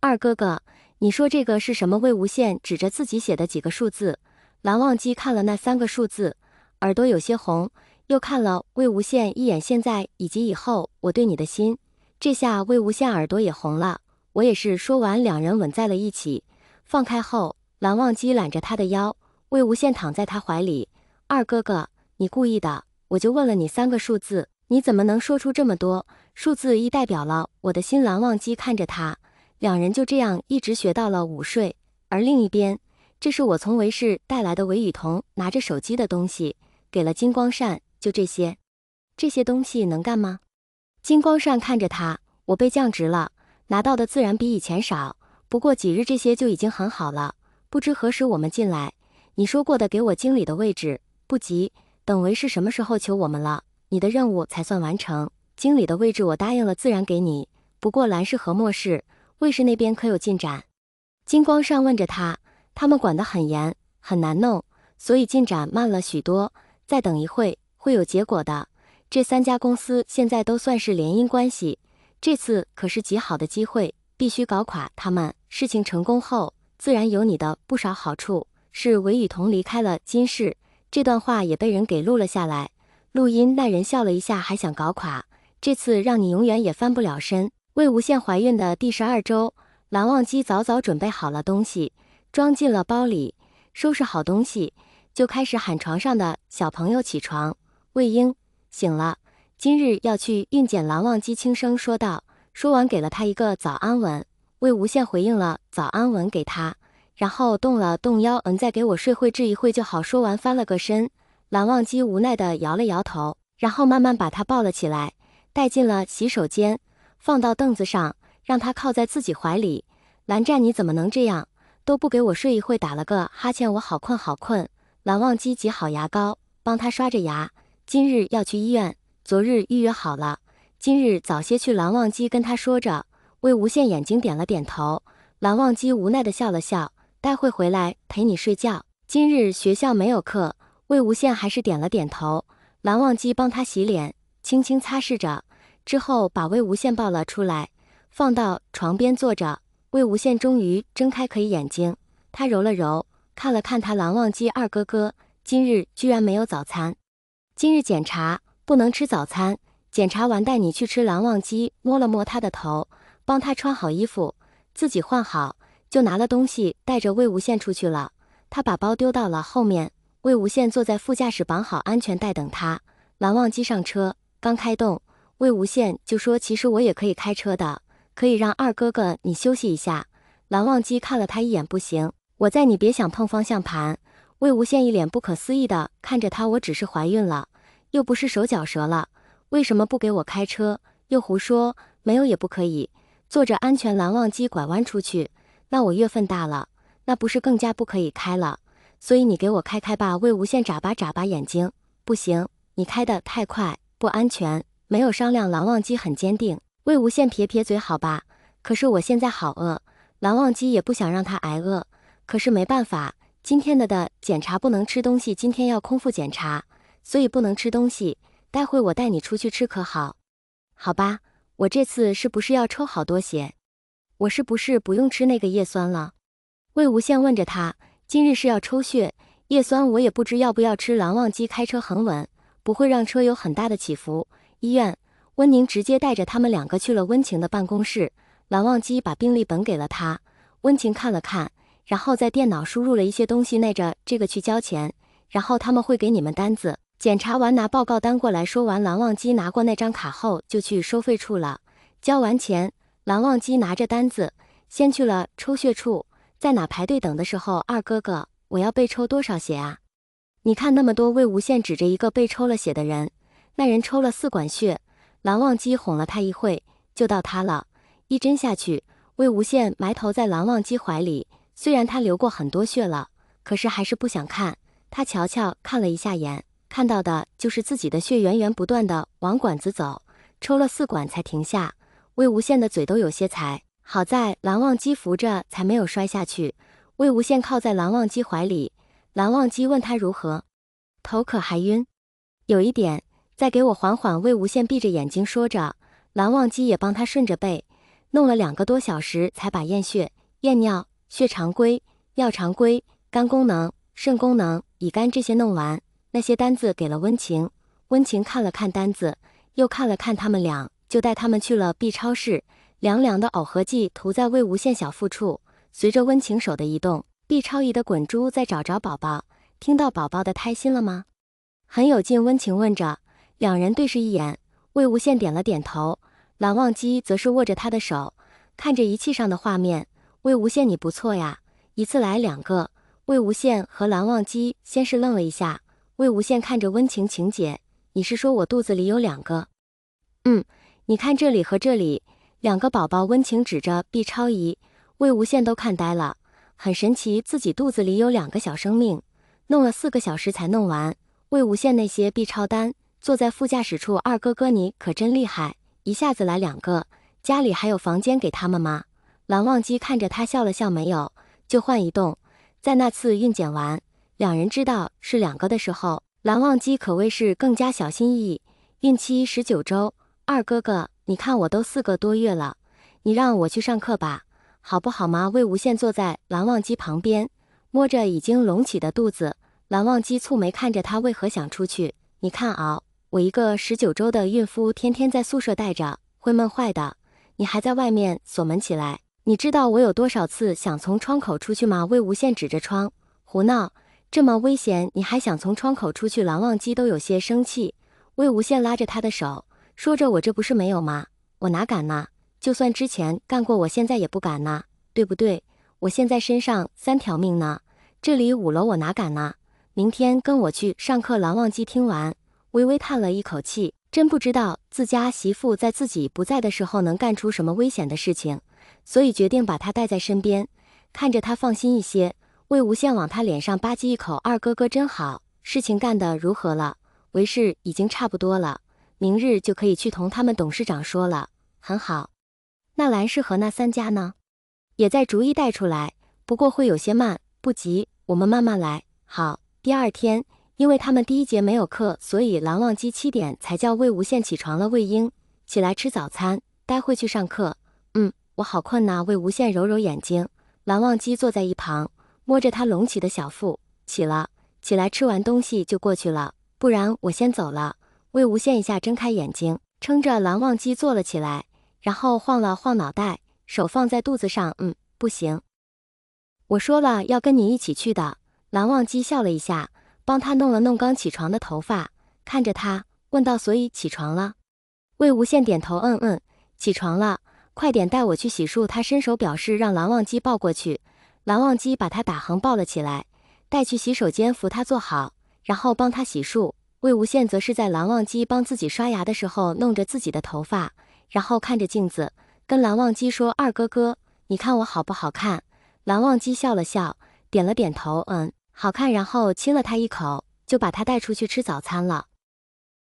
二哥哥，你说这个是什么？魏无羡指着自己写的几个数字。蓝忘机看了那3个数字，耳朵有些红，又看了魏无羡一眼，现在以及以后我对你的心。这下魏无羡耳朵也红了。我也是。说完，两人吻在了一起。放开后，蓝忘机揽着他的腰，魏无羡躺在他怀里。二哥哥，你故意的，我就问了你3个数字，你怎么能说出这么多？数字一代表了我的心。蓝忘机看着他，两人就这样一直学到了午睡。而另一边，这是我从韦氏带来的韦雨桐拿着手机的东西，给了金光善。就这些，这些东西能干吗？金光善看着他，我被降职了，拿到的自然比以前少，不过几日这些就已经很好了。不知何时我们进来，你说过的给我经理的位置，不急，等韦氏什么时候求我们了，你的任务才算完成。经理的位置我答应了，自然给你。不过兰氏和莫氏、魏氏那边可有进展？金光善问着他，他们管得很严，很难弄，所以进展慢了许多。再等一会，会有结果的。这3家公司现在都算是联姻关系，这次可是极好的机会，必须搞垮他们。事情成功后，自然有你的不少好处。是韦雨桐离开了金氏，这段话也被人给录了下来。录音那人笑了一下，还想搞垮，这次让你永远也翻不了身。魏无羡怀孕的第12周，蓝忘机早早准备好了东西，装进了包里，收拾好东西，就开始喊床上的小朋友起床。魏婴醒了，今日要去孕检。蓝忘机轻声说道，说完给了他一个早安吻。魏无羡回应了早安吻给他，然后动了动腰，再给我睡会这一会就好。说完翻了个身。蓝忘机无奈地摇了摇头，然后慢慢把他抱了起来，带进了洗手间，放到凳子上，让他靠在自己怀里。蓝湛，你怎么能这样，都不给我睡一会？打了个哈欠，我好困好困。蓝忘机挤好牙膏，帮他刷着牙。今日要去医院，昨日预约好了，今日早些去。蓝忘机跟他说着。魏无羡眼睛点了点头。蓝忘机无奈地笑了笑，待会回来陪你睡觉，今日学校没有课。魏无羡还是点了点头。蓝忘机帮他洗脸，轻轻擦拭着，之后把魏无羡抱了出来，放到床边坐着。魏无羡终于睁开可以眼睛，他揉了揉，看了看他。蓝忘机二哥哥，今日居然没有早餐。今日检查，不能吃早餐，检查完带你去吃。蓝忘机摸了摸他的头，帮他穿好衣服，自己换好，就拿了东西带着魏无羡出去了。他把包丢到了后面，魏无羡坐在副驾驶，绑好安全带等他。蓝忘机上车，刚开动，魏无羡就说，其实我也可以开车的，可以让二哥哥你休息一下。蓝忘机看了他一眼，不行，我载你，别想碰方向盘。魏无羡一脸不可思议的看着他，我只是怀孕了，又不是手脚折了，为什么不给我开车？又胡说，没有也不可以，坐着安全。蓝忘机拐弯出去，那我月份大了，那不是更加不可以开了，所以你给我开开吧。魏无羡眨巴眨巴眼睛，不行，你开得太快，不安全，没有商量。蓝忘机很坚定。魏无羡撇撇嘴，好吧，可是我现在好饿。蓝忘机也不想让他挨饿，可是没办法，今天的检查不能吃东西，今天要空腹检查，所以不能吃东西，待会我带你出去吃可好？好吧，我这次是不是要抽好多血？我是不是不用吃那个叶酸了？魏无羡问着他，今日是要抽血，叶酸我也不知要不要吃。蓝忘机开车很稳，不会让车有很大的起伏。医院，温宁直接带着他们2个去了温情的办公室。蓝忘机把病历本给了他，温情看了看，然后在电脑输入了一些东西，耐着这个去交钱，然后他们会给你们单子，检查完拿报告单过来。说完，蓝忘机拿过那张卡后就去收费处了。交完钱，蓝忘机拿着单子先去了抽血处，在哪排队等的时候，二哥哥，我要被抽多少血啊？你看那么多。魏无羡指着一个被抽了血的人，那人抽了4管血。蓝忘机哄了他一会，就到他了，一针下去。魏无羡埋头在蓝忘机怀里，虽然他流过很多血了，可是还是不想看。他瞧瞧看了一下眼，看到的就是自己的血源源不断的往管子走，抽了4管才停下。魏无羡的嘴都有些彩，好在蓝忘机扶着才没有摔下去。魏无羡靠在蓝忘机怀里，蓝忘机问他如何，头可还晕？有一点，再给我缓缓。魏无羡闭着眼睛说着，蓝忘机也帮他顺着背。弄了2个多小时才把验血、验尿、血常规、尿常规、肝功能、肾功能、乙肝这些弄完，那些单子给了温情。温情看了看单子，又看了看他们俩，就带他们去了 B 超室。凉凉的耦合剂涂在魏无羡小腹处，随着温情手的移动，B 超仪的滚珠在找着宝宝。听到宝宝的胎心了吗？很有劲，温情问着。两人对视一眼，魏无羡点了点头，蓝忘机则是握着他的手，看着仪器上的画面。魏无羡你不错呀，一次来2个。魏无羡和蓝忘机先是愣了一下，魏无羡看着温情情姐，你是说我肚子里有2个？你看这里和这里，2个宝宝。温情指着 B 超仪，魏无羡都看呆了，很神奇，自己肚子里有2个小生命，弄了4个小时才弄完。魏无羡那些 B 超单，坐在副驾驶处，二哥哥你可真厉害，一下子来2个，家里还有房间给他们吗？蓝忘机看着他笑了笑，没有，就换一栋。在那次孕检完，两人知道是2个的时候，蓝忘机可谓是更加小心翼翼。孕期19周，二哥哥，你看我都4个多月了，你让我去上课吧，好不好吗？魏无羡坐在蓝忘机旁边，摸着已经隆起的肚子。蓝忘机蹙眉看着他，为何想出去？你看啊，我一个19周的孕妇，天天在宿舍待着，会闷坏的。你还在外面锁门起来，你知道我有多少次想从窗口出去吗？魏无羡指着窗，胡闹，这么危险，你还想从窗口出去？蓝忘机都有些生气。魏无羡拉着他的手，说着我这不是没有吗？我哪敢呢？就算之前干过，我现在也不敢呢，对不对？我现在身上3条命呢，这里5楼我哪敢呢？明天跟我去上课。蓝忘机听完，微微叹了一口气，真不知道自家媳妇在自己不在的时候能干出什么危险的事情，所以决定把她带在身边，看着她放心一些。魏无羡往他脸上吧唧一口，二哥哥真好，事情干得如何了？为事已经差不多了，明日就可以去同他们董事长说了。很好。那蓝氏和那3家呢？也在逐一带出来，不过会有些慢，不急，我们慢慢来。好。第二天，因为他们第1节没有课，所以蓝忘机7点才叫魏无羡起床了。魏婴，起来吃早餐，待会去上课。我好困呐。魏无羡揉揉眼睛，蓝忘机坐在一旁，摸着他隆起的小腹，起来吃完东西就过去了，不然我先走了。魏无羡一下睁开眼睛，撑着蓝忘机坐了起来，然后晃了晃脑袋，手放在肚子上，不行，我说了要跟你一起去的。蓝忘机笑了一下，帮他弄了弄刚起床的头发，看着他问道，所以起床了？魏无羡点头，起床了，快点带我去洗漱。他伸手表示让蓝忘机抱过去，蓝忘机把他打横抱了起来，带去洗手间扶他坐好，然后帮他洗漱。魏无羡则是在蓝忘机帮自己刷牙的时候弄着自己的头发，然后看着镜子跟蓝忘机说，二哥哥，你看我好不好看？蓝忘机笑了笑，点了点头，好看，然后亲了他一口，就把他带出去吃早餐了。